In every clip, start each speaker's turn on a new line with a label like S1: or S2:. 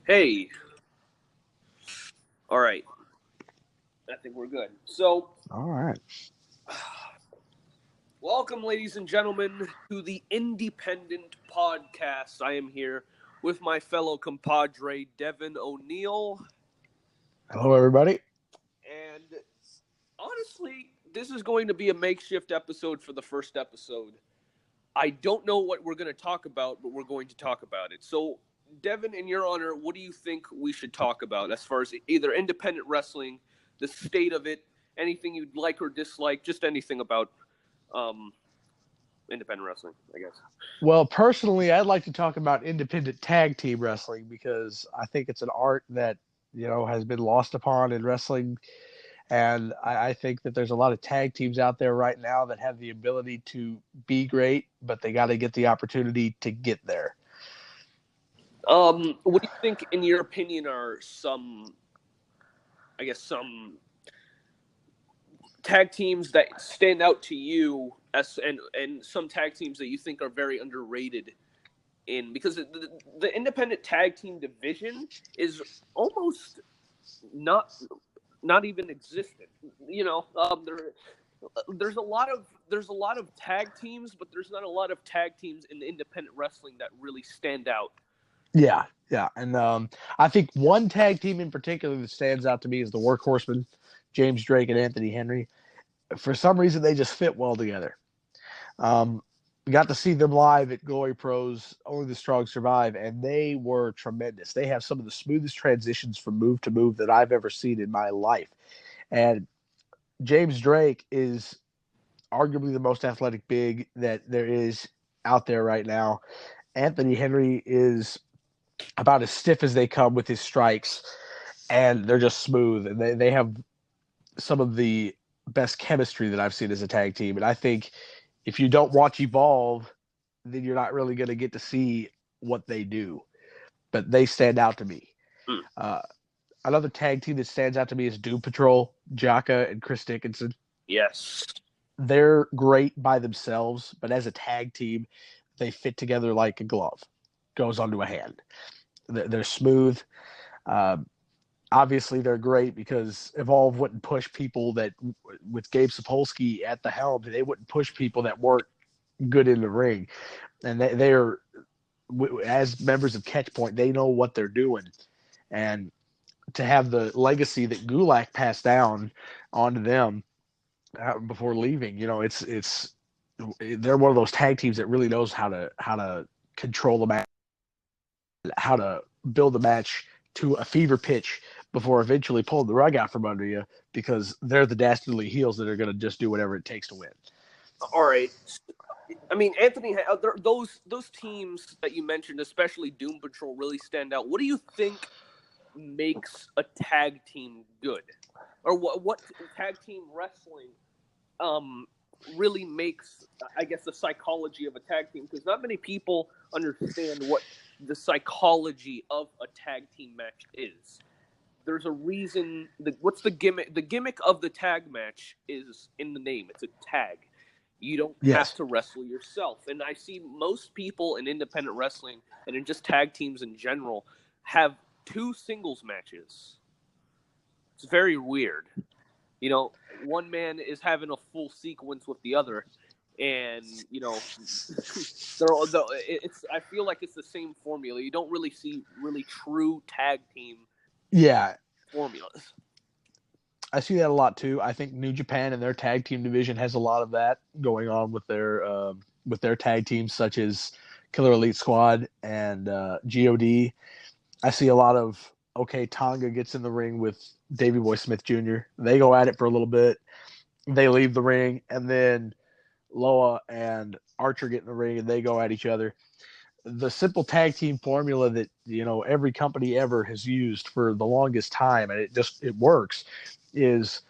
S1: Hey. All right. I think we're good. So,
S2: All right.
S1: welcome, ladies and gentlemen, to the Independent podcast. I am here with my fellow compadre, Devin O'Neill.
S2: Hello, everybody.
S1: And honestly, this is going to be a makeshift episode for the first episode. I don't know what we're going to talk about, but we're going to talk about it. So, Devin, in your honor, what do you think we should talk about as far as either independent wrestling, the state of it, anything you'd like or dislike, just anything about independent wrestling, I guess?
S2: Well, personally, I'd like to talk about independent tag team wrestling because I think it's an art that, has been lost upon in wrestling. And I think that there's a lot of tag teams out there right now that have the ability to be great, but they got to get the opportunity to get there.
S1: What do you think, in your opinion, are some tag teams that stand out to you and some tag teams that you think are very underrated because the independent tag team division is almost not even existent. There's a lot of tag teams, but there's not a lot of tag teams in the independent wrestling that really stand out.
S2: Yeah. And I think one tag team in particular that stands out to me is the Workhorsemen, James Drake and Anthony Henry. For some reason, they just fit well together. We got to see them live at Glory Pros, Only the Strong Survive, and they were tremendous. They have some of the smoothest transitions from move to move that I've ever seen in my life. And James Drake is arguably the most athletic big that there is out there right now. Anthony Henry is about as stiff as they come with his strikes, and they're just smooth. And they have some of the best chemistry that I've seen as a tag team. And I think if you don't watch Evolve, then you're not really going to get to see what they do. But they stand out to me. Another tag team that stands out to me is Doom Patrol, Jaka and Chris Dickinson.
S1: Yes.
S2: They're great by themselves, but as a tag team, they fit together like a glove. Goes onto a hand. They're smooth. Obviously, they're great because Evolve wouldn't push people that, with Gabe Sapolsky at the helm, they wouldn't push people that weren't good in the ring. And they're, as members of Catchpoint, they know what they're doing. And to have the legacy that Gulak passed down onto them before leaving, they're one of those tag teams that really knows how to control the match, how to build the match to a fever pitch before eventually pulling the rug out from under you, because they're the dastardly heels that are going to just do whatever it takes to win.
S1: All right. I mean, Anthony, those teams that you mentioned, especially Doom Patrol, really stand out. What do you think makes a tag team good, or what tag team wrestling really makes, I guess, the psychology of a tag team? Because not many people understand what the psychology of a tag team match is. There's a reason. What's the gimmick? The gimmick of the tag match is in the name. It's a tag. You don't have to wrestle yourself. And I see most people in independent wrestling and in just tag teams in general have two singles matches. It's very weird. One man is having a full sequence with the other, and I feel like it's the same formula. You don't really see really true tag team formulas.
S2: I see that a lot too. I think New Japan and their tag team division has a lot of that going on with their tag teams, such as Killer Elite Squad and God. I see a lot of Tonga gets in the ring with Davey Boy Smith Jr. They go at it for a little bit. They leave the ring, and then Loa and Archer get in the ring, and they go at each other. The simple tag team formula that every company ever has used for the longest time, and it works, is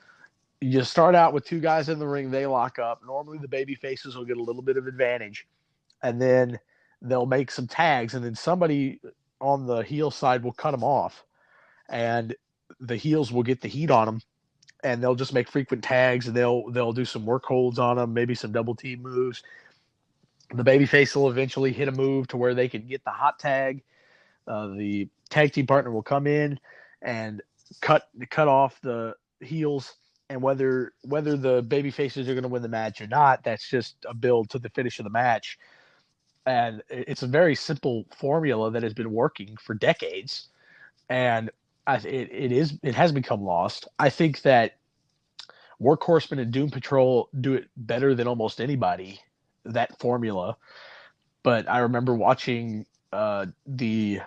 S2: you start out with two guys in the ring, they lock up. Normally the baby faces will get a little bit of advantage, and then they'll make some tags, and then somebody on the heel side will cut them off, and the heels will get the heat on them, and they'll just make frequent tags, and they'll do some work holds on them, maybe some double team moves. The babyface will eventually hit a move to where they can get the hot tag. The tag team partner will come in and cut off the heels, and whether the baby faces are going to win the match or not, that's just a build to the finish of the match. And it's a very simple formula that has been working for decades, and it has become lost. I think that Workhorsemen and Doom Patrol do it better than almost anybody, that formula. But I remember watching Tommy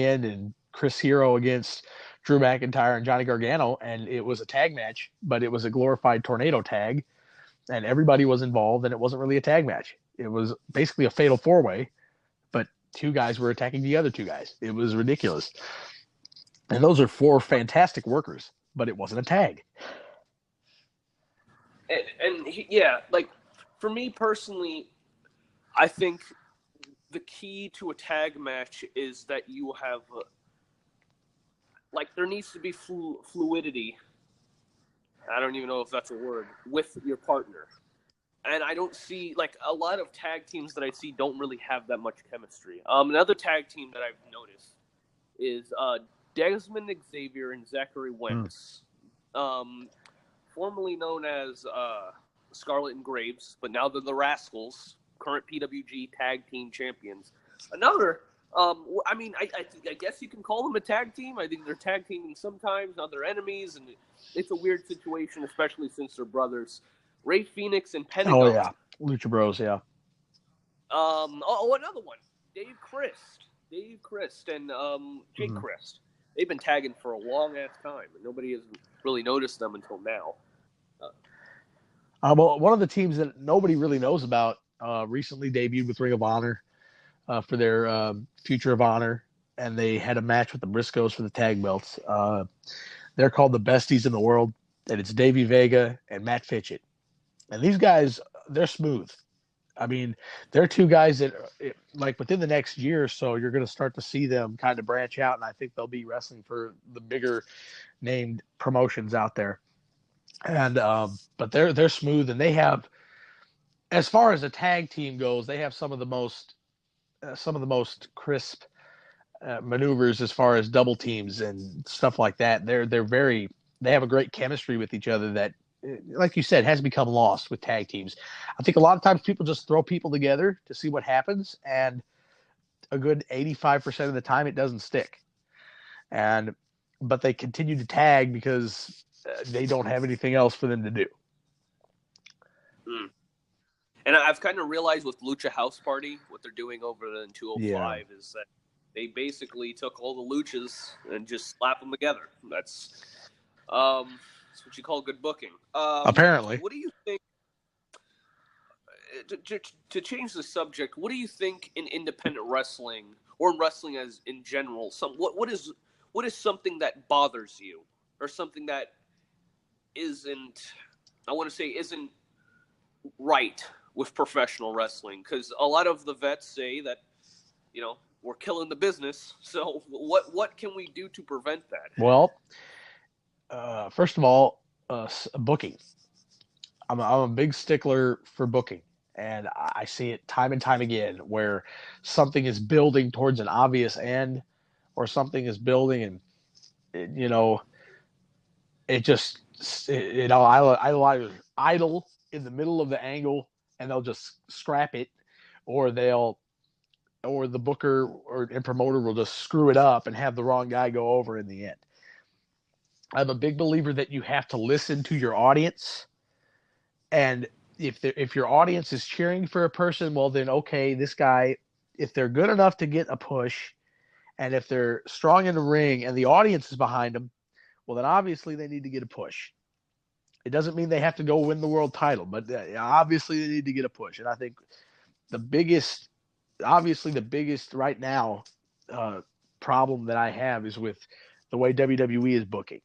S2: End and Chris Hero against Drew McIntyre and Johnny Gargano, and it was a tag match, but it was a glorified tornado tag, and everybody was involved, and it wasn't really a tag match. It was basically a fatal four-way, but two guys were attacking the other two guys. It was ridiculous. And those are four fantastic workers, but it wasn't a tag.
S1: And like for me personally, I think the key to a tag match is that you have, like, there needs to be fluidity. I don't even know if that's a word, with your partner. And I don't see, like, a lot of tag teams that I see don't really have that much chemistry. Another tag team that I've noticed is Desmond Xavier and Zachary Wentz, formerly known as Scarlet and Graves, but now they're the Rascals, current PWG tag team champions. Another, I guess you can call them a tag team. I think they're tag teaming sometimes, now they're enemies, and it's a weird situation, especially since they're brothers. Ray Phoenix and Pentagon.
S2: Oh, yeah. Lucha Bros, yeah.
S1: Another one. Dave Christ and Jake Christ. They've been tagging for a long-ass time, and nobody has really noticed them until now.
S2: Well, one of the teams that nobody really knows about recently debuted with Ring of Honor for their Future of Honor, and they had a match with the Briscoes for the tag belts. They're called the Besties in the World, and it's Davey Vega and Matt Fitchett. And these guys, they're smooth. I mean, they're two guys that, like, within the next year or so, you're going to start to see them kind of branch out, and I think they'll be wrestling for the bigger named promotions out there. And but they're smooth, and they have, as far as a tag team goes, they have some of the most crisp maneuvers as far as double teams and stuff like that. They have a great chemistry with each other that, like you said, has become lost with tag teams. I think a lot of times people just throw people together to see what happens, and a good 85% of the time it doesn't stick. But they continue to tag because they don't have anything else for them to do.
S1: And I've kind of realized with Lucha House Party, what they're doing over in 205 is that they basically took all the luchas and just slapped them together. That's what you call good booking.
S2: Apparently.
S1: What do you think, to change the subject, what do you think in independent wrestling, or in wrestling as in general, what is something that bothers you, or something that isn't right with professional wrestling? Because a lot of the vets say that, we're killing the business. So what can we do to prevent that?
S2: Well, first of all, booking. I'm a big stickler for booking, and I see it time and time again where something is building towards an obvious end, or something is building, and it just I'll idle in the middle of the angle, and they'll just scrap it, or the booker and promoter will just screw it up and have the wrong guy go over in the end. I'm a big believer that you have to listen to your audience, and if your audience is cheering for a person, well then okay, this guy, if they're good enough to get a push, and if they're strong in the ring and the audience is behind them, well then obviously they need to get a push. It doesn't mean they have to go win the world title, but obviously they need to get a push. And I think the biggest right now problem that I have is with the way WWE is booking,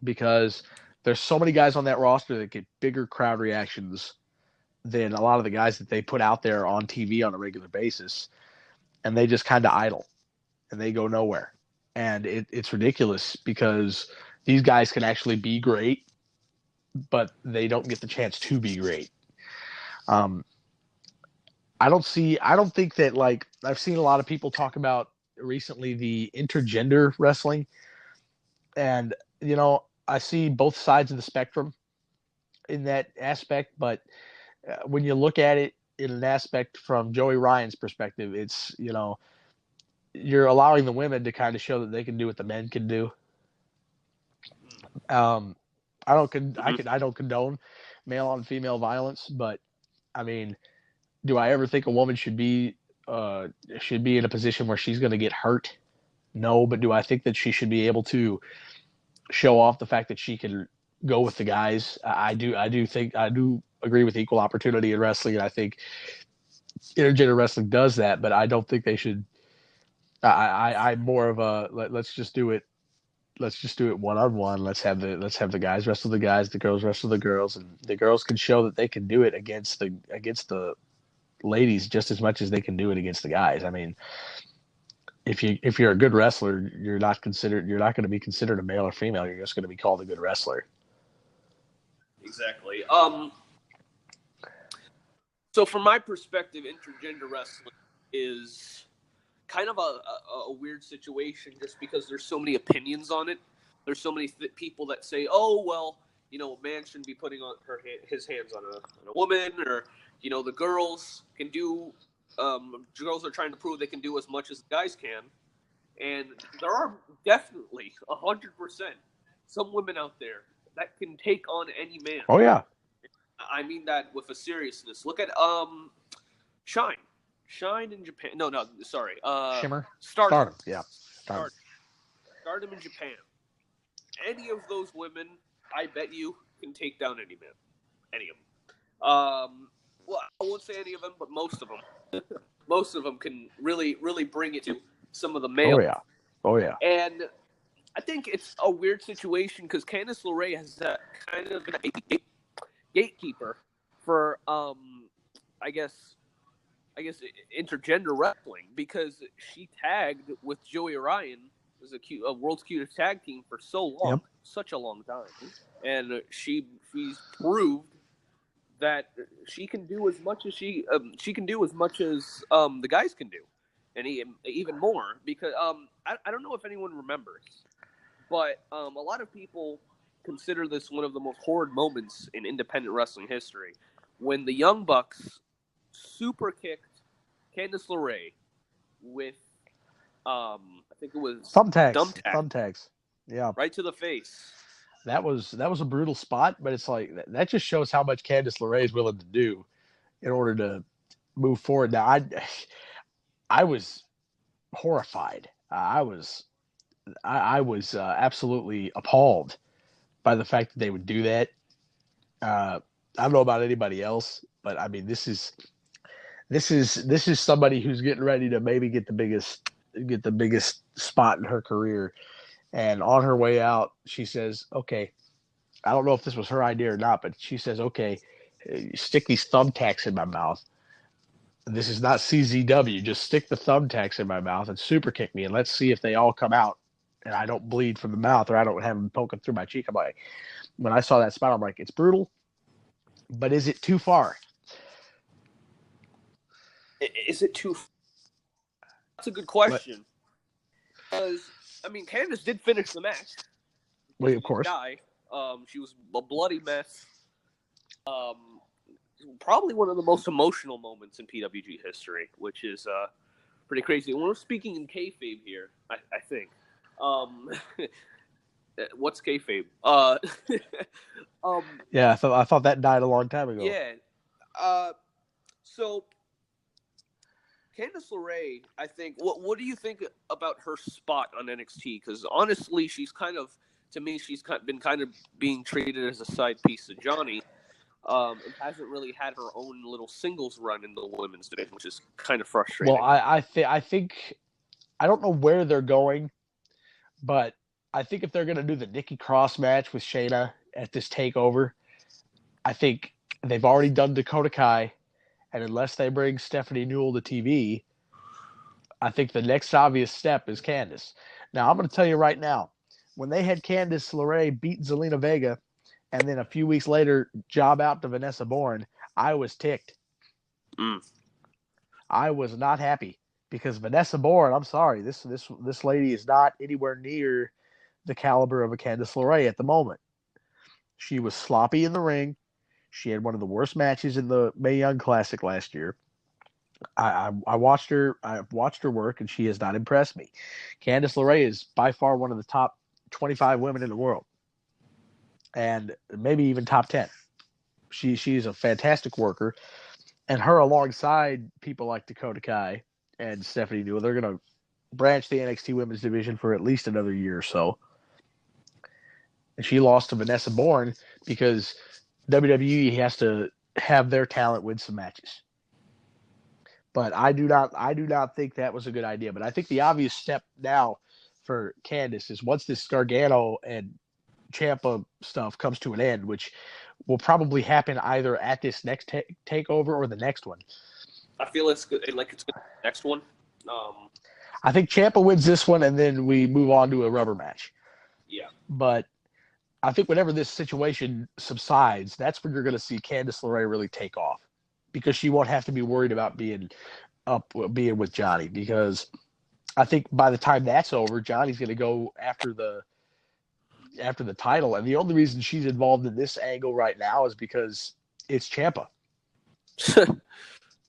S2: because there's so many guys on that roster that get bigger crowd reactions than a lot of the guys that they put out there on TV on a regular basis, and they just kind of idle and they go nowhere. And it's ridiculous, because these guys can actually be great, but they don't get the chance to be great. I don't think that, like, I've seen a lot of people talk about recently the intergender wrestling, and I see both sides of the spectrum in that aspect. But when you look at it in an aspect from Joey Ryan's perspective, it's you're allowing the women to kind of show that they can do what the men can do. I don't condone male on female violence, but I mean, do I ever think a woman should be in a position where she's going to get hurt? No, but do I think that she should be able to show off the fact that she can go with the guys? I do agree with equal opportunity in wrestling, and I think intergender wrestling does that. But I don't think they should. I'm more of a let's just do it. Let's just do it one on one. Let's have the guys wrestle the guys, the girls wrestle the girls, and the girls can show that they can do it against the ladies just as much as they can do it against the guys. I mean, if you're a good wrestler, you're not going to be considered a male or female. You're just going to be called a good wrestler.
S1: Exactly. So from my perspective, intergender wrestling is kind of a weird situation just because there's so many opinions on it. There's so many people that say, oh, well, a man shouldn't be putting on his hands on a woman, or, the girls can do, girls are trying to prove they can do as much as guys can. And there are definitely 100% some women out there that can take on any man.
S2: Oh, yeah.
S1: I mean that with a seriousness. Look at Shine. Shine in Japan. No, sorry.
S2: Shimmer?
S1: Stardom.
S2: Yeah.
S1: Stardom in Japan. Any of those women, I bet you, can take down any man. Any of them. Well, I won't say any of them, but most of them. Most of them can really, really bring it to some of the males.
S2: Oh, yeah.
S1: And I think it's a weird situation because Candice LeRae has kind of been a gatekeeper for, I guess intergender wrestling, because she tagged with Joey Ryan as a world's cutest tag team for so long, such a long time, and she's proved that she can do as much as she can do as much as the guys can do, and even more, because I don't know if anyone remembers, but a lot of people consider this one of the most horrid moments in independent wrestling history, when the Young Bucks super kicked Candice LeRae with I think it was
S2: thumbtacks. Yeah.
S1: Right to the face.
S2: That was a brutal spot, but it's like that just shows how much Candice LeRae is willing to do in order to move forward. Now I was horrified. I was absolutely appalled by the fact that they would do that. I don't know about anybody else, but I mean, this is somebody who's getting ready to maybe get the biggest spot in her career. And on her way out, she says, okay, I don't know if this was her idea or not, but she says, okay, stick these thumbtacks in my mouth. This is not CZW. Just stick the thumbtacks in my mouth and super kick me, and let's see if they all come out and I don't bleed from the mouth, or I don't have them poking through my cheek. I'm like, when I saw that spot, I'm like, it's brutal, but is it too far?
S1: Is it too far? That's a good question. Because, I mean, Candice did finish the match.
S2: Well, of course.
S1: She was a bloody mess. Probably one of the most emotional moments in PWG history, which is pretty crazy. When we're speaking in kayfabe here, I think. What's kayfabe?
S2: Yeah, I thought that died a long time ago.
S1: Yeah. So Candice LeRae, I think. What do you think about her spot on NXT? Because honestly, she's kind of been kind of being treated as a side piece of Johnny. And hasn't really had her own little singles run in the women's division, which is kind of frustrating.
S2: Well, I think I don't know where they're going, but I think if they're going to do the Nikki Cross match with Shayna at this takeover, I think they've already done Dakota Kai, and unless they bring Stephanie Newell to TV, I think the next obvious step is Candice. Now, I'm going to tell you right now, when they had Candice LeRae beat Zelina Vega, and then a few weeks later, job out to Vanessa Bourne, I was ticked. I was not happy because Vanessa Bourne, I'm sorry, this lady is not anywhere near the caliber of a Candice LeRae at the moment. She was sloppy in the ring. She had one of the worst matches in the Mae Young Classic last year. I watched her. I've watched her work, and she has not impressed me. Candice LeRae is by far one of the top 25 women in the world, and maybe even top 10. She's a fantastic worker, and her alongside people like Dakota Kai and Stephanie Newell, they're going to branch the NXT Women's Division for at least another year or so. And she lost to Vanessa Bourne because WWE has to have their talent win some matches. But I do not think that was a good idea. But I think the obvious step now for Candice is once this Gargano and Ciampa stuff comes to an end, which will probably happen either at this next takeover or the next one.
S1: I feel it's good, like it's good the next one.
S2: I think Ciampa wins this one, and then we move on to a rubber match.
S1: Yeah.
S2: But I think whenever this situation subsides, that's when you're going to see Candice LeRae really take off, because she won't have to be worried about being with Johnny, because I think by the time that's over, Johnny's going to go after the title, and the only reason she's involved in this angle right now is because it's Ciampa.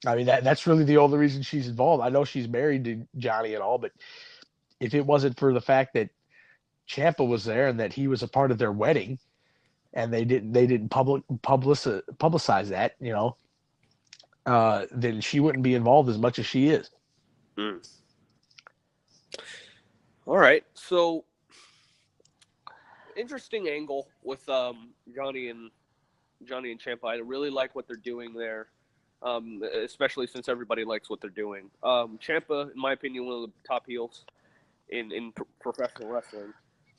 S2: I mean, that's really the only reason she's involved. I know she's married to Johnny and all, but if it wasn't for the fact that Ciampa was there and that he was a part of their wedding, and they didn't publicize that, then she wouldn't be involved as much as she is.
S1: All right, so interesting angle with Johnny and Ciampa. I really like what they're doing there, especially since everybody likes what they're doing. Ciampa, in my opinion, one of the top heels in professional wrestling.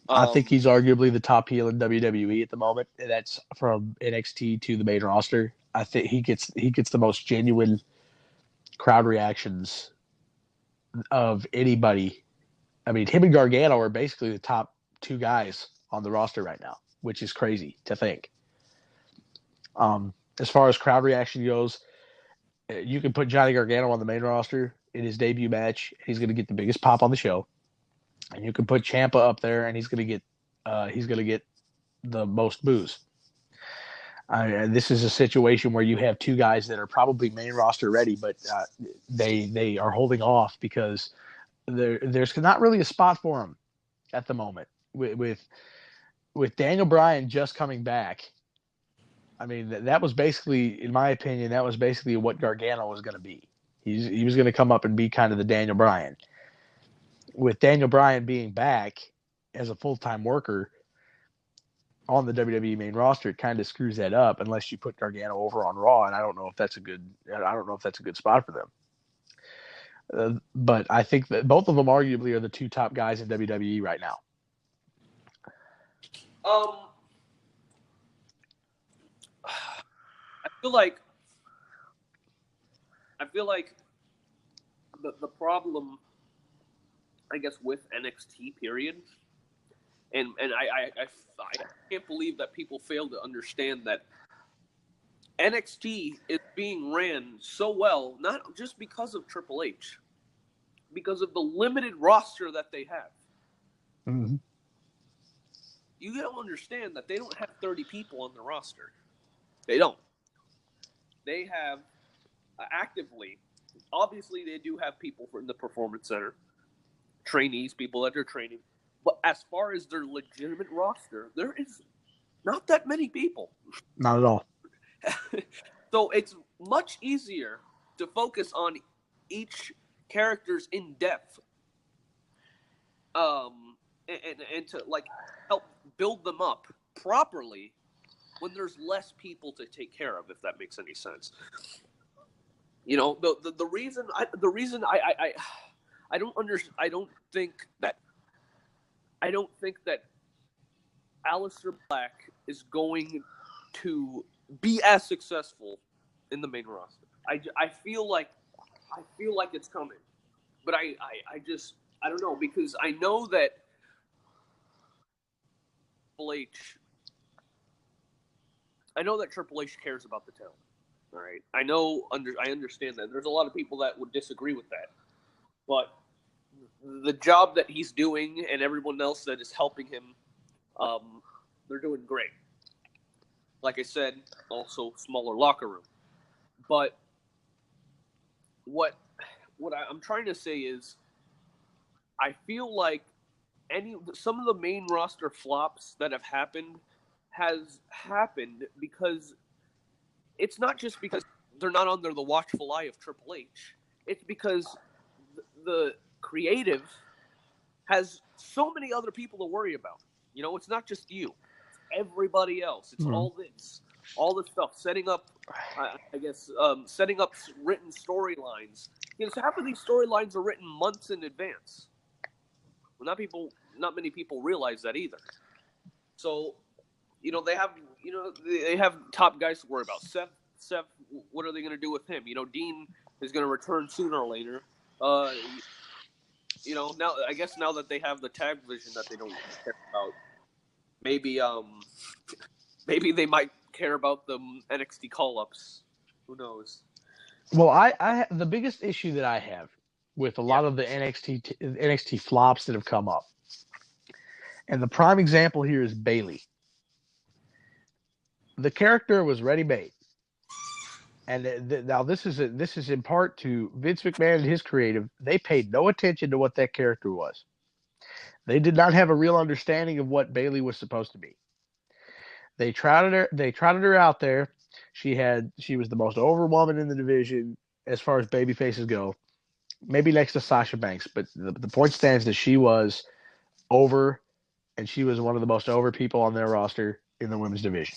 S2: I think he's arguably the top heel in WWE at the moment. And that's from NXT to the main roster. I think he gets the most genuine crowd reactions of anybody. I mean, him and Gargano are basically the top two guys on the roster right now, which is crazy to think. As far as crowd reaction goes, you can put Johnny Gargano on the main roster in his debut match. He's going to get the biggest pop on the show. And you can put Ciampa up there, and he's going to get the most boos. This is a situation where you have two guys that are probably main roster ready, but they are holding off because there's not really a spot for them at the moment. With Daniel Bryan just coming back, I mean, that was basically, in my opinion, that was basically what Gargano was going to be. He was going to come up and be kind of the Daniel Bryan. With Daniel Bryan being back as a full-time worker on the WWE main roster, it kind of screws that up unless you put Gargano over on Raw, and I don't know if that's a good spot for them. But I think that both of them arguably are the two top guys in WWE right now.
S1: I feel like the problem, I guess, with NXT period, and I can't believe that people fail to understand that NXT is being ran so well, not just because of Triple H, because of the limited roster that they have.
S2: Mm-hmm.
S1: You don't understand that they don't have 30 people on the roster. They don't. They have actively, obviously they do have people in the Performance Center, trainees, people that they're training. But as far as their legitimate roster, there is not that many people.
S2: Not at all.
S1: So it's much easier to focus on each character's in depth, and to like help build them up properly when there's less people to take care of, if that makes any sense. You know, the reason I don't think that Aleister Black is going to be as successful in the main roster. I feel like it's coming, but I don't know, because I know that Triple H cares about the talent. All right, I understand that. There's a lot of people that would disagree with that, but the job that he's doing and everyone else that is helping him, they're doing great. Like I said, also smaller locker room. But what I'm trying to say is, I feel like some of the main roster flops that have happened has happened because it's not just because they're not under the watchful eye of Triple H. It's because the creative has so many other people to worry about. You know, it's not just you. It's everybody else. It's all this stuff, setting up, setting up written storylines. Because half of these storylines are written months in advance. Well, not many people realize that either. So, you know, they have top guys to worry about. Seth, what are they going to do with him? You know, Dean is going to return sooner or later. You know, now that they have the tag division that they don't care about, maybe they might care about the NXT call-ups. Who knows?
S2: Well, I the biggest issue that I have with a lot of the NXT flops that have come up, and the prime example here is Bayley. The character was ready-made, and now this is in part to Vince McMahon and his creative. They paid no attention to what that character was. They did not have a real understanding of what Bayley was supposed to be. They trotted her out there. She was the most over woman in the division as far as baby faces go. Maybe next to Sasha Banks, but the point stands that she was over, and she was one of the most over people on their roster in the women's division.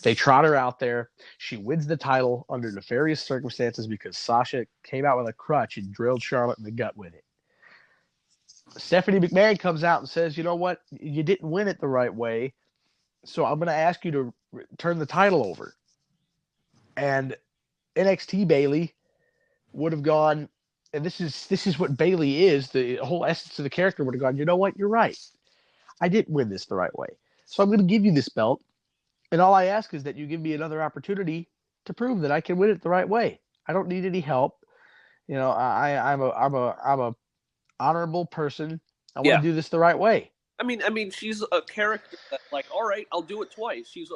S2: They trot her out there. She wins the title under nefarious circumstances because Sasha came out with a crutch and drilled Charlotte in the gut with it. Stephanie McMahon comes out and says, you know what? You didn't win it the right way, so I'm going to ask you to turn the title over. And NXT Bayley would have gone, and this is what Bayley is, the whole essence of the character would have gone, you know what? You're right. I didn't win this the right way. So I'm going to give you this belt, and all I ask is that you give me another opportunity to prove that I can win it the right way. I don't need any help. You know, I'm a honorable person. I want to do this the right way.
S1: I mean, she's a character that, like, all right, I'll do it twice. She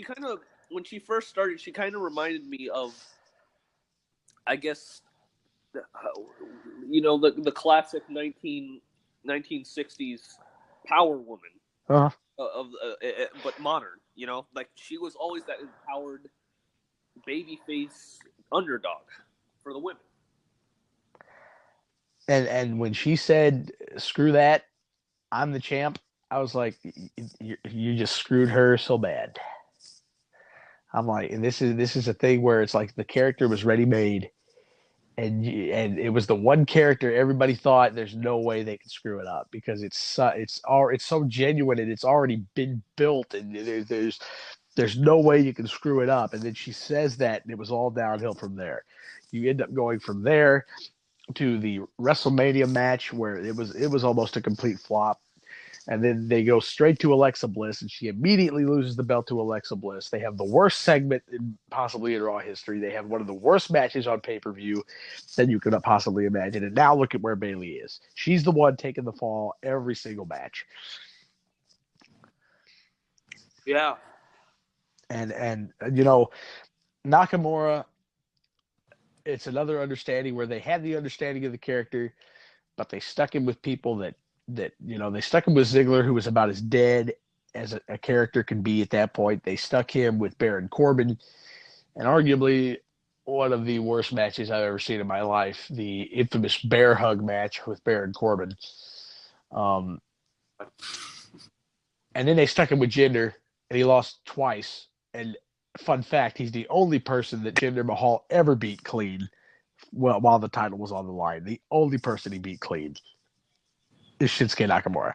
S1: kind of, when she first started, she kind of reminded me of, I guess, you know, the classic 1960s Power Woman.
S2: Uh-huh.
S1: But modern, you know, like she was always that empowered babyface underdog for the women.
S2: And when she said, "Screw that, I'm the champ," I was like, "You just screwed her so bad." I'm like, and this is a thing where it's like the character was ready made, and it was the one character everybody thought there's no way they could screw it up because it's so genuine and it's already been built and there's no way you can screw it up. And then she says that, and it was all downhill from there. You end up going from there to the WrestleMania match where it was almost a complete flop. And then they go straight to Alexa Bliss, and she immediately loses the belt to Alexa Bliss. They have the worst segment possibly in Raw history. They have one of the worst matches on pay-per-view that you could possibly imagine. And now look at where Bayley is. She's the one taking the fall every single match.
S1: Yeah.
S2: And you know, Nakamura, it's another understanding where they had the understanding of the character, but they stuck him with people that you know, they stuck him with Ziggler, who was about as dead as a character could be at that point. They stuck him with Baron Corbin, and arguably one of the worst matches I've ever seen in my life, the infamous bear hug match with Baron Corbin. And then they stuck him with Jinder, and he lost twice. And fun fact, he's the only person that Jinder Mahal ever beat clean while the title was on the line. The only person he beat clean is Shinsuke Nakamura.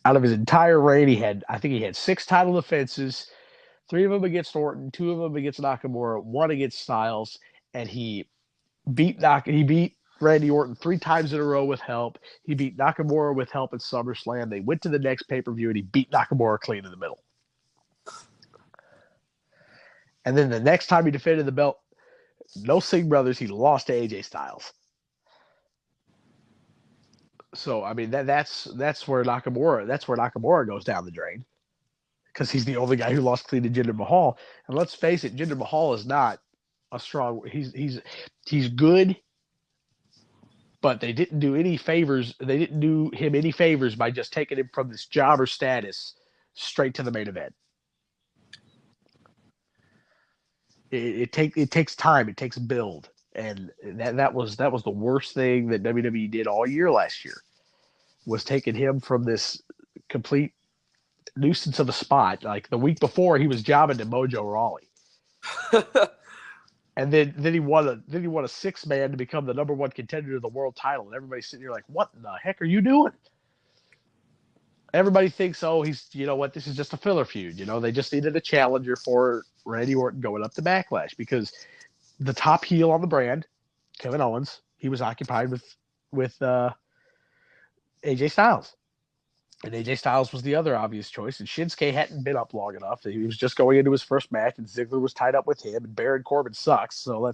S2: Out of his entire reign, I think he had 6 title defenses, 3 of them against Orton, 2 of them against Nakamura, 1 against Styles, and he beat Randy Orton 3 times in a row with help. He beat Nakamura with help at SummerSlam. They went to the next pay-per-view, and he beat Nakamura clean in the middle. And then the next time he defended the belt, No Singh brothers. He lost to AJ Styles. So I mean that's where Nakamura goes down the drain, because he's the only guy who lost clean to Jinder Mahal. And let's face it, Jinder Mahal is not a strong. He's good, but they didn't do any favors. They didn't do him any favors by just taking him from this jobber status straight to the main event. It takes time. It takes build, and that was the worst thing that WWE did all year last year, was taking him from this complete nuisance of a spot. Like the week before, he was jobbing to Mojo Rawley, and then he won a 6-man to become the number 1 contender to the world title, and everybody's sitting here like, what in the heck are you doing? Everybody thinks, oh, he's, you know what, this is just a filler feud. You know, they just needed a challenger for Randy Orton going up to Backlash, because the top heel on the brand, Kevin Owens, he was occupied with AJ Styles. And AJ Styles was the other obvious choice. And Shinsuke hadn't been up long enough. He was just going into his first match, and Ziggler was tied up with him, and Baron Corbin sucks. So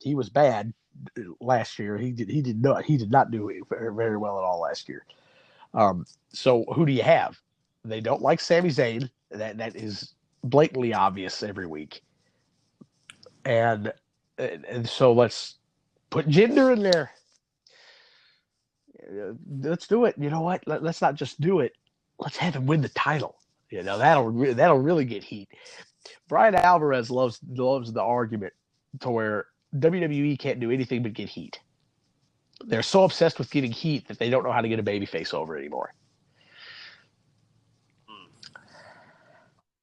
S2: he was bad last year. He did not do very, very well at all last year. So who do you have? They don't like Sami Zayn. That is blatantly obvious every week. And so let's put Jinder in there. Let's do it. You know what? Let's not just do it. Let's have him win the title. You know, that'll really get heat. Brian Alvarez loves the argument to where WWE can't do anything but get heat. They're so obsessed with getting heat that they don't know how to get a babyface over anymore.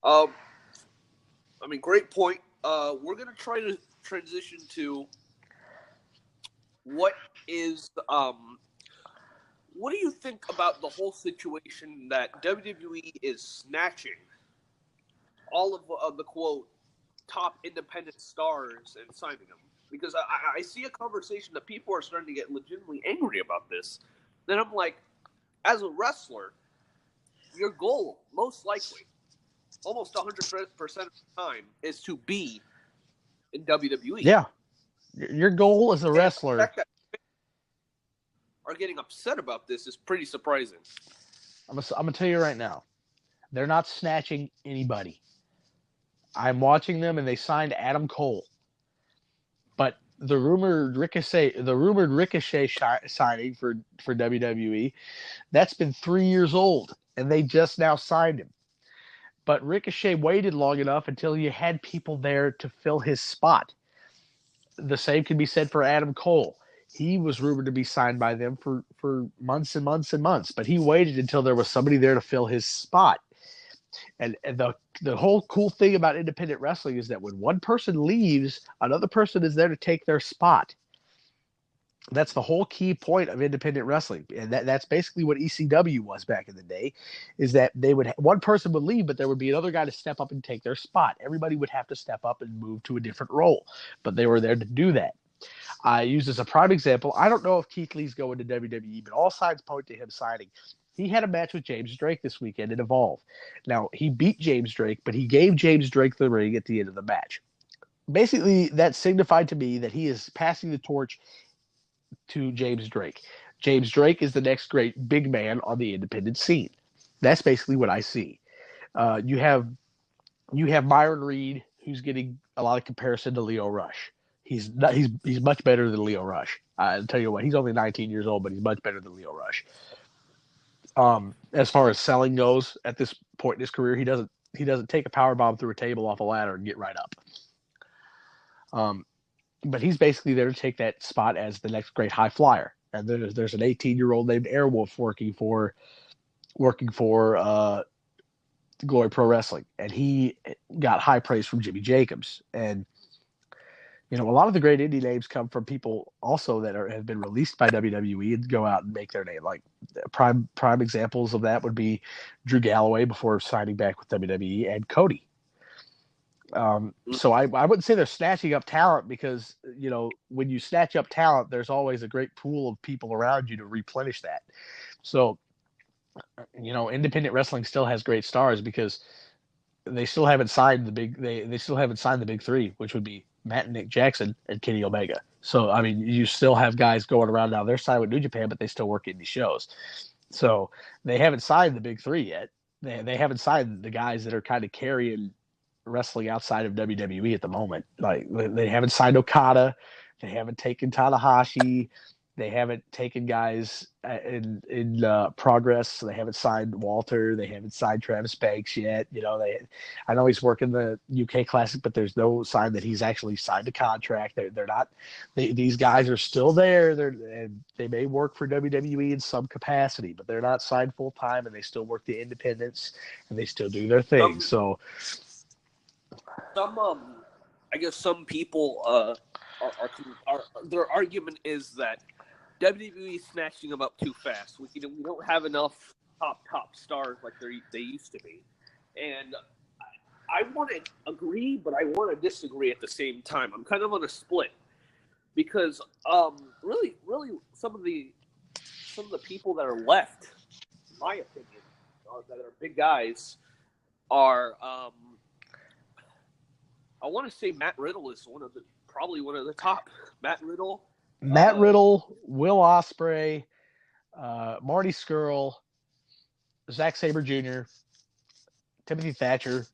S1: I mean, great point. We're going to try to transition to what do you think about the whole situation that WWE is snatching all of the, quote, top independent stars and signing them? Because I see a conversation that people are starting to get legitimately angry about this. Then I'm like, as a wrestler, your goal, most likely, almost 100% of the time, is to be in WWE.
S2: Yeah. Your goal as a wrestler.
S1: The fact that are getting upset about this is pretty surprising.
S2: I'm going to tell you right now, they're not snatching anybody. I'm watching them, and they signed Adam Cole. But the rumored Ricochet signing for WWE, that's been 3 years old, and they just now signed him. But Ricochet waited long enough until you had people there to fill his spot. The same can be said for Adam Cole. He was rumored to be signed by them for months and months and months, but he waited until there was somebody there to fill his spot. And the whole cool thing about independent wrestling is that when one person leaves, another person is there to take their spot. That's the whole key point of independent wrestling. And that's basically what ECW was back in the day, is that one person would leave, but there would be another guy to step up and take their spot. Everybody would have to step up and move to a different role, but they were there to do that. I use as a prime example, I don't know if Keith Lee's going to WWE, but all signs point to him signing. He had a match with James Drake this weekend at Evolve. Now, he beat James Drake, but he gave James Drake the ring at the end of the match. Basically, that signified to me that he is passing the torch to James Drake. James Drake is the next great big man on the independent scene. That's basically what I see. You have Myron Reed, who's getting a lot of comparison to Leo Rush. He's much better than Leo Rush. I'll tell you what, he's only 19 years old, but he's much better than Leo Rush. As far as selling goes, at this point in his career, he doesn't take a power bomb through a table off a ladder and get right up. But he's basically there to take that spot as the next great high flyer. And there's an 18-year-old named Airwolf working for Glory Pro Wrestling, and he got high praise from Jimmy Jacobs. And you know, a lot of the great indie names come from people also that have been released by WWE and go out and make their name. Like prime examples of that would be Drew Galloway before signing back with WWE, and Cody. So I wouldn't say they're snatching up talent, because, you know, when you snatch up talent, there's always a great pool of people around you to replenish that. So, you know, independent wrestling still has great stars because they still haven't signed the big three, which would be Matt and Nick Jackson and Kenny Omega. So, I mean, you still have guys going around now. They're signed with New Japan, but they still work indie shows. So they haven't signed the big three yet. They haven't signed the guys that are kind of carrying wrestling outside of WWE at the moment. Like they haven't signed Okada. They haven't taken Tanahashi. They haven't taken guys in progress. They haven't signed Walter. They haven't signed Travis Banks yet. I know he's working the UK Classic, but there's no sign that he's actually signed a contract. They're not. These guys are still there. They may work for WWE in some capacity, but they're not signed full time, and they still work the independents and they still do their thing.
S1: I guess some people their argument is that WWE is snatching them up too fast. We don't have enough top stars like they used to be, and I want to agree, but I want to disagree at the same time. I'm kind of on a split because really some of the people that are left, in my opinion, that are big guys are. I want to say Matt Riddle is probably one of the top. Matt Riddle,
S2: Will Ospreay, Marty Scurll, Zack Sabre Jr., Timothy Thatcher,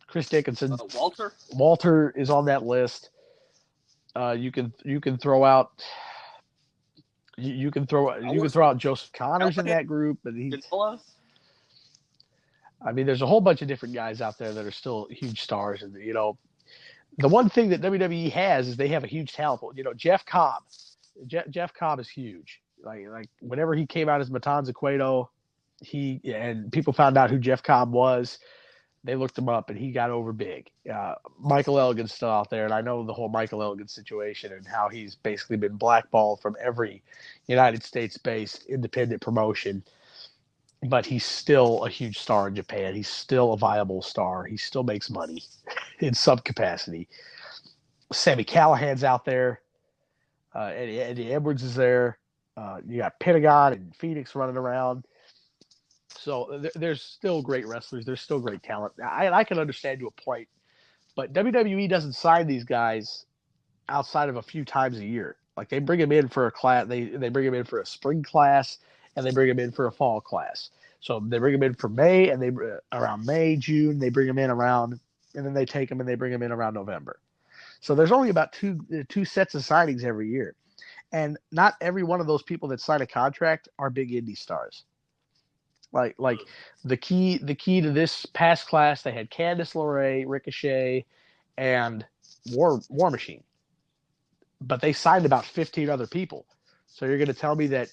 S2: Chris Dickinson. Walter is on that list. You can throw out. You can throw out Joseph Connors in that group, but there's a whole bunch of different guys out there that are still huge stars, and the one thing that WWE has is they have a huge talent pool. Jeff Cobb. Jeff Cobb is huge. Like whenever he came out as Matanza Cueto, and people found out who Jeff Cobb was, they looked him up and he got over big. Michael Elgin's still out there, and I know the whole Michael Elgin situation and how he's basically been blackballed from every United States-based independent promotion. But he's still a huge star in Japan. He's still a viable star. He still makes money in some capacity. Sami Callihan's out there. Eddie Edwards is there. You got Pentagon and Phoenix running around. So there's still great wrestlers. There's still great talent. I can understand to a point, but WWE doesn't sign these guys outside of a few times a year. Like they bring them in for a class. They bring them in for a spring class, and they bring them in for a fall class. So they bring them in for May, and around May, June, they bring them in around, and then they take them and they bring them in around November. So there's only about two sets of signings every year, and not every one of those people that sign a contract are big indie stars. Like the key to this past class, they had Candice LeRae, Ricochet, and War Machine, but they signed about 15 other people. So you're going to tell me that,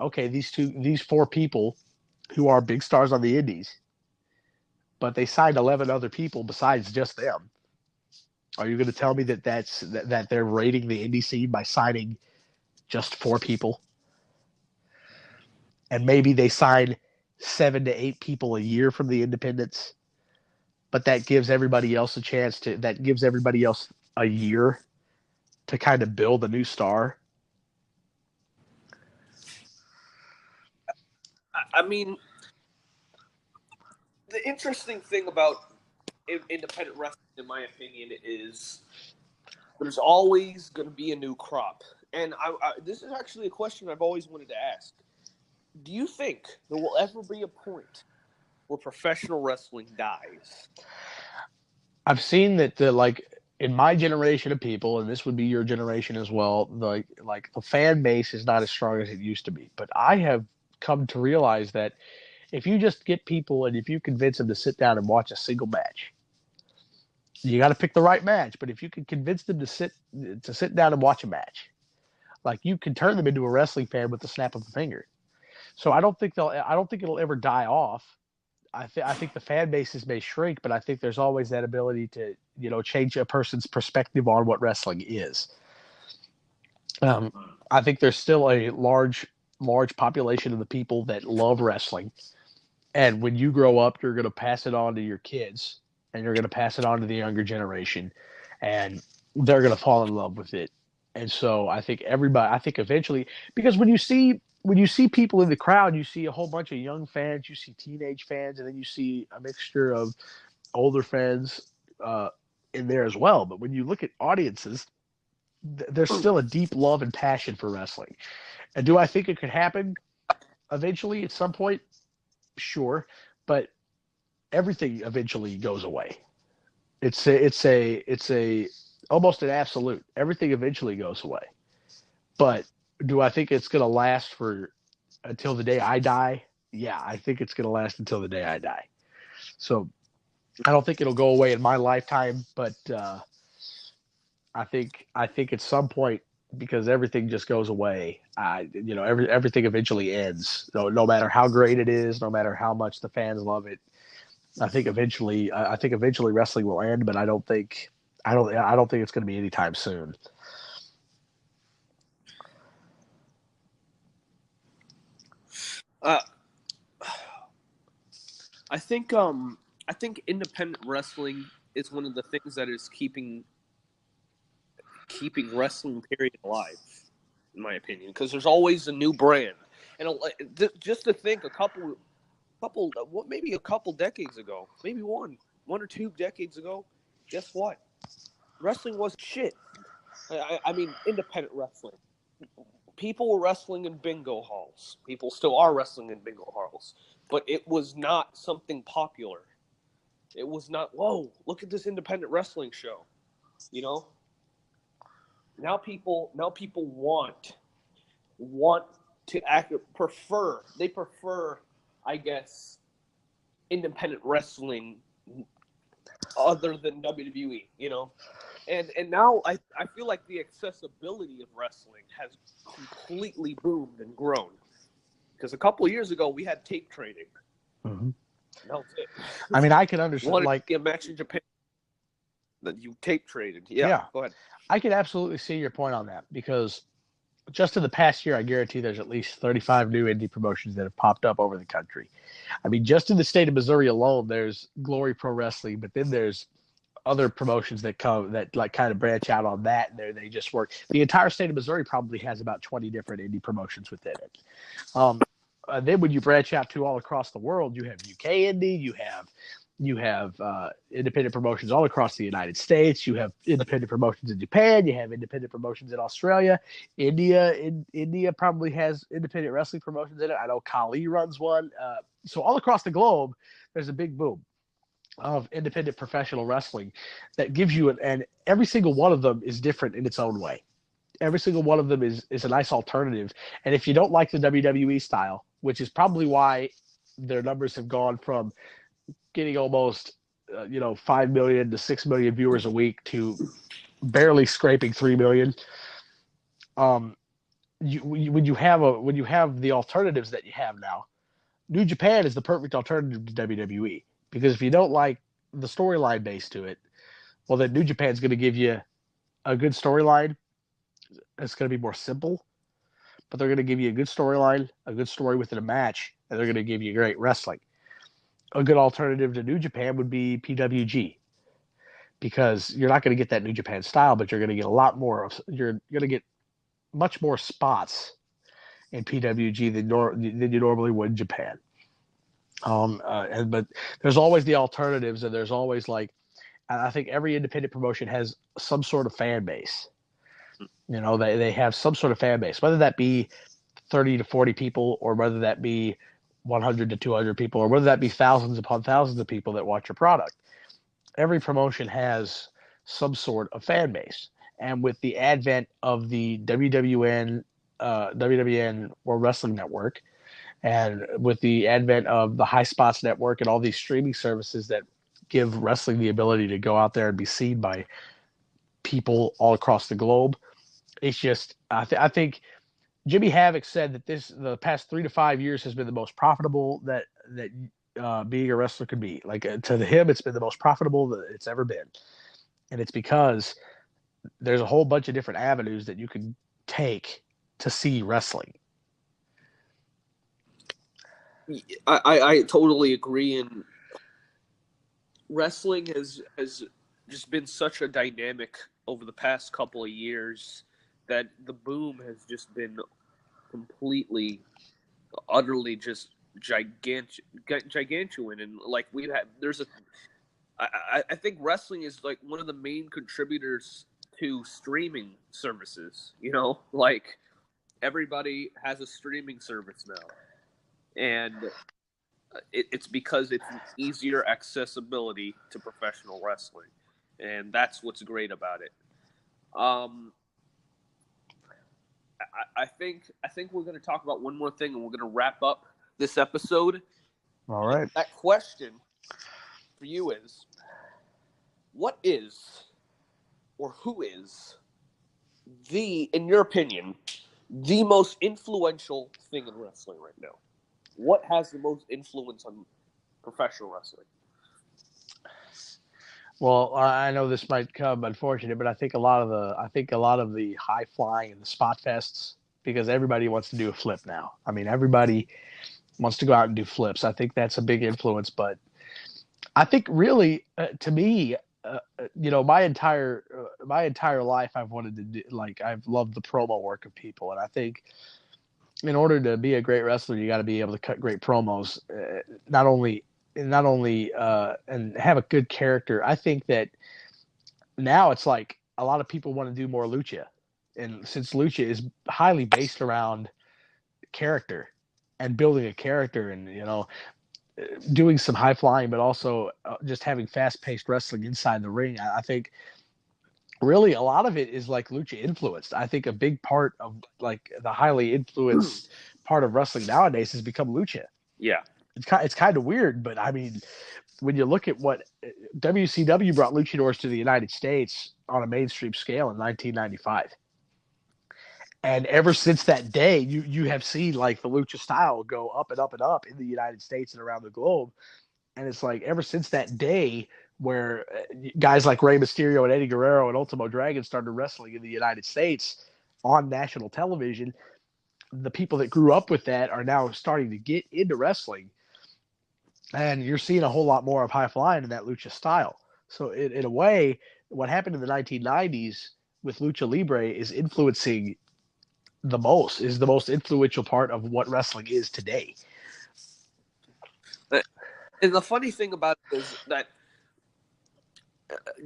S2: okay, these four people who are big stars on the indies, but they signed 11 other people besides just them. Are you going to tell me that they're rating the indie scene by signing just four people? And maybe they sign 7 to 8 people a year from the independents, but that gives everybody else a year to kind of build a new star.
S1: I mean, the interesting thing about independent wrestling, in my opinion, is there's always going to be a new crop. And this is actually a question I've always wanted to ask. Do you think there will ever be a point where professional wrestling dies?
S2: I've seen that in my generation of people, and this would be your generation as well, the fan base is not as strong as it used to be. But I have come to realize that if you just get people and if you convince them to sit down and watch a single match, you got to pick the right match. But if you can convince them to sit down and watch a match, you can turn them into a wrestling fan with the snap of a finger. So I don't think it'll ever die off. I think the fan bases may shrink, but I think there's always that ability to, change a person's perspective on what wrestling is. I think there's still a large population of the people that love wrestling. And when you grow up, you're going to pass it on to your kids, and you're going to pass it on to the younger generation, and they're going to fall in love with it. And so I think eventually, because when you see people in the crowd, you see a whole bunch of young fans, you see teenage fans, and then you see a mixture of older fans in there as well. But when you look at audiences, there's still a deep love and passion for wrestling. And do I think it could happen eventually at some point? Sure, but everything eventually goes away. It's almost an absolute. Everything eventually goes away. But do I think it's going to last for until the day I die? Yeah, I think it's going to last until the day I die. So I don't think it'll go away in my lifetime, but I think at some point, because everything just goes away, everything eventually ends. No matter how great it is, no matter how much the fans love it, I think eventually wrestling will end. But I don't think it's going to be anytime soon.
S1: I think independent wrestling is one of the things that is keeping wrestling period alive, in my opinion, because there's always a new brand. And just to think, maybe a couple decades ago, maybe one or two decades ago, guess what? Wrestling was shit. I mean, independent wrestling. People were wrestling in bingo halls. People still are wrestling in bingo halls. But it was not something popular. It was not, whoa, look at this independent wrestling show. You know? Now people want to prefer, I guess, independent wrestling other than WWE, you know? And now I feel like the accessibility of wrestling has completely boomed and grown. Because a couple of years ago we had tape trading.
S2: Mm-hmm.
S1: That was it.
S2: I mean, I can understand, like
S1: a match in Japan that you tape traded. Yeah, go ahead.
S2: I can absolutely see your point on that, because just in the past year, I guarantee there's at least 35 new indie promotions that have popped up over the country. I mean, just in the state of Missouri alone, there's Glory Pro Wrestling, but then there's other promotions that come that like kind of branch out on that, and they just work. The entire state of Missouri probably has about 20 different indie promotions within it. Then when you branch out to all across the world, you have UK indie, you have independent promotions all across the United States. You have independent promotions in Japan. You have independent promotions in Australia. India probably has independent wrestling promotions in it. I know Kali runs one. So all across the globe, there's a big boom of independent professional wrestling that gives you and every single one of them is different in its own way. Every single one of them is a nice alternative. And if you don't like the WWE style, which is probably why their numbers have gone from getting almost 5 million to 6 million viewers a week to barely scraping 3 million. When you have the alternatives that you have now, New Japan is the perfect alternative to WWE, because if you don't like the storyline base to it, well, then New Japan's going to give you a good storyline. It's going to be more simple, but they're going to give you a good storyline, a good story within a match, and they're going to give you great wrestling. A good alternative to New Japan would be PWG, because you're not going to get that New Japan style, but you're going to get a lot more. You're going to get much more spots in PWG than you normally would in Japan. But there's always the alternatives, and there's always I think every independent promotion has some sort of fan base. They have some sort of fan base, whether that be 30 to 40 people, or whether that be 100 to 200 people, or whether that be thousands upon thousands of people that watch your product. Every promotion has some sort of fan base. And with the advent of the WWN World Wrestling Network, and with the advent of the High Spots Network and all these streaming services that give wrestling the ability to go out there and be seen by people all across the globe, it's just I think Jimmy Havoc said that the past 3 to 5 years has been the most profitable that being a wrestler could be. To him, it's been the most profitable that it's ever been, and it's because there's a whole bunch of different avenues that you can take to see wrestling.
S1: I totally agree, and wrestling has just been such a dynamic over the past couple of years that the boom has just been completely, utterly just gigantuan. And I think wrestling is like one of the main contributors to streaming services. You know, like everybody has a streaming service now, and it's because it's an easier accessibility to professional wrestling, and that's what's great about it. I think we're going to talk about one more thing, and we're going to wrap up this episode.
S2: All right.
S1: And that question for you is, what is, or who is, in your opinion, the most influential thing in wrestling right now? What has the most influence on professional wrestling?
S2: Well, I know this might come unfortunate, but I think a lot of the high flying and the spot fests, because everybody wants to do a flip now. I mean, everybody wants to go out and do flips. I think that's a big influence, but I think really, to me, my entire life I've wanted to do, I've loved the promo work of people, and I think in order to be a great wrestler, you got to be able to cut great promos, not only and have a good character. I think that now it's like a lot of people want to do more lucha, and since lucha is highly based around character and building a character, and doing some high flying, but also just having fast paced wrestling inside the ring, I think really a lot of it is like lucha influenced. I think a big part of like the highly influenced part of wrestling nowadays has become lucha.
S1: Yeah.
S2: It's kind of weird, but I mean, when you look at what WCW brought luchadors to the United States on a mainstream scale in 1995. And ever since that day, you have seen like the lucha style go up and up and up in the United States and around the globe. And it's like ever since that day where guys like Rey Mysterio and Eddie Guerrero and Ultimo Dragon started wrestling in the United States on national television, the people that grew up with that are now starting to get into wrestling. And you're seeing a whole lot more of high flying in that lucha style. So in a way, what happened in the 1990s with Lucha Libre is the most influential part of what wrestling is today.
S1: And the funny thing about it is that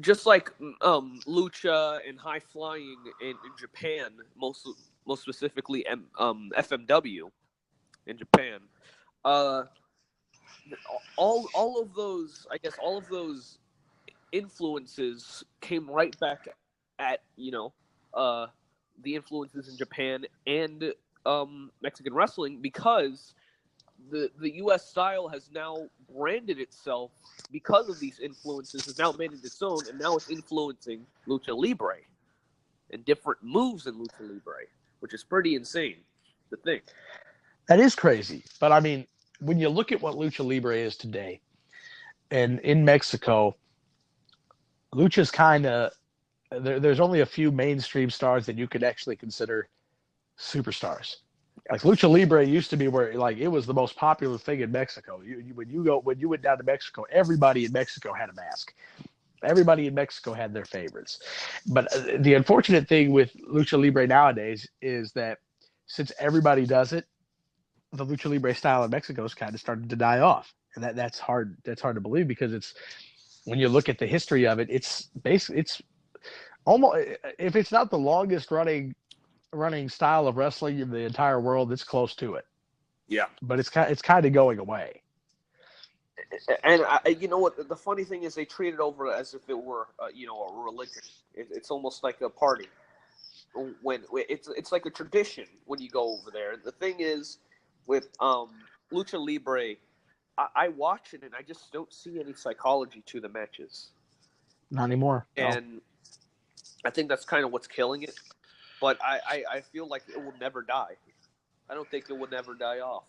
S1: just like lucha and high flying in Japan, most specifically FMW in Japan, all of those influences came right back at the influences in Japan and Mexican wrestling, because the U.S. style has now branded itself because of these influences, has now made it its own, and now it's influencing Lucha Libre and different moves in Lucha Libre, which is pretty insane to think.
S2: That is crazy. But I mean, when you look at what Lucha Libre is today, and in Mexico, Lucha's kind of there's only a few mainstream stars that you could actually consider superstars. Like Lucha Libre used to be where like it was the most popular thing in Mexico. When you went down to Mexico, everybody in Mexico had a mask. Everybody in Mexico had their favorites. But the unfortunate thing with Lucha Libre nowadays is that since everybody does it, the Lucha Libre style in Mexico has kind of started to die off. And that's hard to believe, because it's, when you look at the history of it, it's almost, if it's not the longest running style of wrestling in the entire world, it's close to it.
S1: Yeah.
S2: But it's kind of going away.
S1: And you know what? The funny thing is, they treat it over as if it were, a religion. It's almost like a party. When it's like a tradition when you go over there. The thing is, with Lucha Libre, I watch it and I just don't see any psychology to the matches.
S2: Not anymore.
S1: And I think that's kind of what's killing it. But I feel like it will never die. I don't think it will never die off.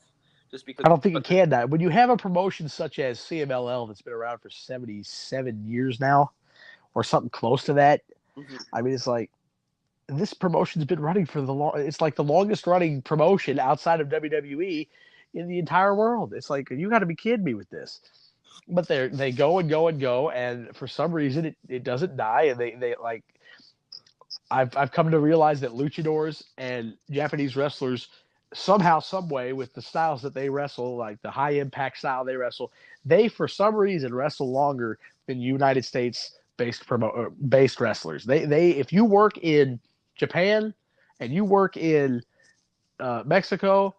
S1: Just because
S2: I don't think it can die. When you have a promotion such as CMLL that's been around for 77 years now, or something close to that, I mean, it's like, this promotion's been running for it's like the longest running promotion outside of WWE in the entire world. It's like, you got to be kidding me with this. But they go and go and go, and for some reason it doesn't die, and they like, I've come to realize that luchadors and Japanese wrestlers somehow, some way, with the styles that they wrestle, like the high impact style they wrestle, they for some reason wrestle longer than United States based wrestlers. They if you work in Japan and you work in Mexico,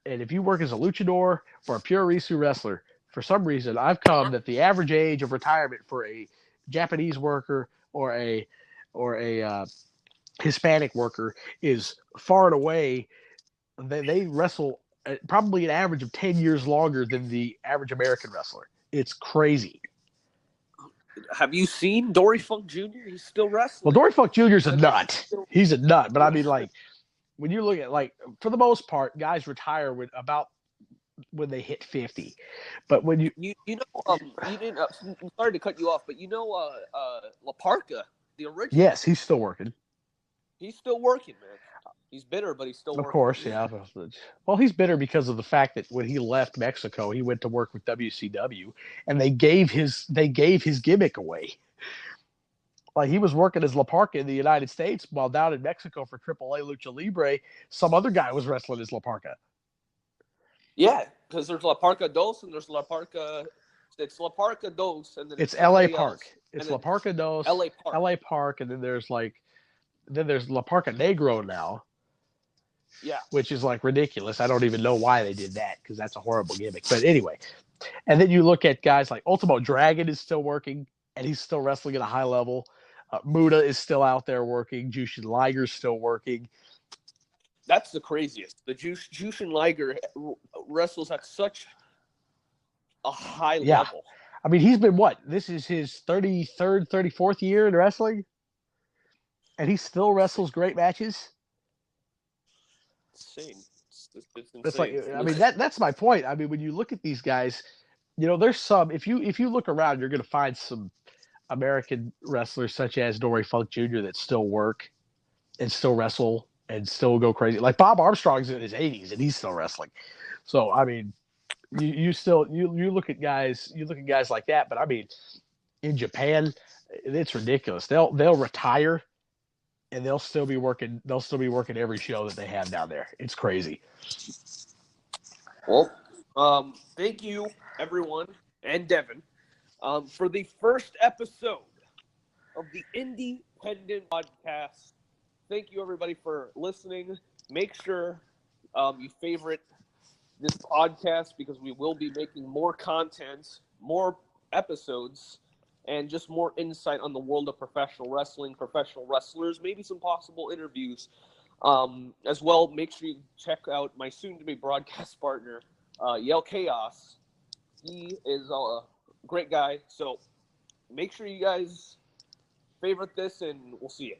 S2: and if you work as a luchador or a pure Risu wrestler, for some reason I've come that the average age of retirement for a Japanese worker or a Hispanic worker is far and away. They wrestle at probably an average of 10 years longer than the average American wrestler. It's crazy.
S1: Have you seen Dory Funk Jr.? He's still wrestling.
S2: Well, Dory Funk Jr. is a nut. He's a nut. But I mean, like, when you look at, like, for the most part, guys retire when they hit 50. But when you
S1: didn't. I'm sorry to cut you off, but La Parca, the original.
S2: Yes, he's still working.
S1: He's still working, man. He's bitter, but he's still working.
S2: Of course, yeah. Well, he's bitter because of the fact that when he left Mexico, he went to work with WCW, and they gave his gimmick away. Like, he was working as La Parca in the United States, while down in Mexico for AAA Lucha Libre, some other guy was wrestling as La Parca.
S1: Yeah, because there's La Parca Dos and there's La Parca. It's La Parca Dos, and then
S2: it's LA Park. It's La Parca Dos,
S1: LA
S2: Park, and then there's La Parca Negro now.
S1: Yeah.
S2: Which is like ridiculous. I don't even know why they did that, because that's a horrible gimmick. But anyway, and then you look at guys like Ultimo Dragon is still working, and he's still wrestling at a high level. Muda is still out there working. Jushin Liger's still working.
S1: That's the craziest. The Jushin Liger wrestles at such a high level.
S2: I mean, he's been what? This is his 33rd, 34th year in wrestling? And he still wrestles great matches?
S1: Insane. It's insane.
S2: It's like, I mean, that's my point. I mean, when you look at these guys, there's some. If you look around, you're going to find some American wrestlers such as Dory Funk Jr. that still work and still wrestle and still go crazy. Like Bob Armstrong's in his 80s and he's still wrestling. So I mean, you look at guys like that. But I mean, in Japan, it's ridiculous. They'll retire. And they'll still be working every show that they have down there. It's crazy.
S1: Well, thank you, everyone, and Devin, for the first episode of the Indie-Pendent podcast. Thank you, everybody, for listening. Make sure you favorite this podcast, because we will be making more content, more episodes, and just more insight on the world of professional wrestling, professional wrestlers, maybe some possible interviews. As well, make sure you check out my soon-to-be broadcast partner, Yell Chaos. He is a great guy. So make sure you guys favorite this, and we'll see you.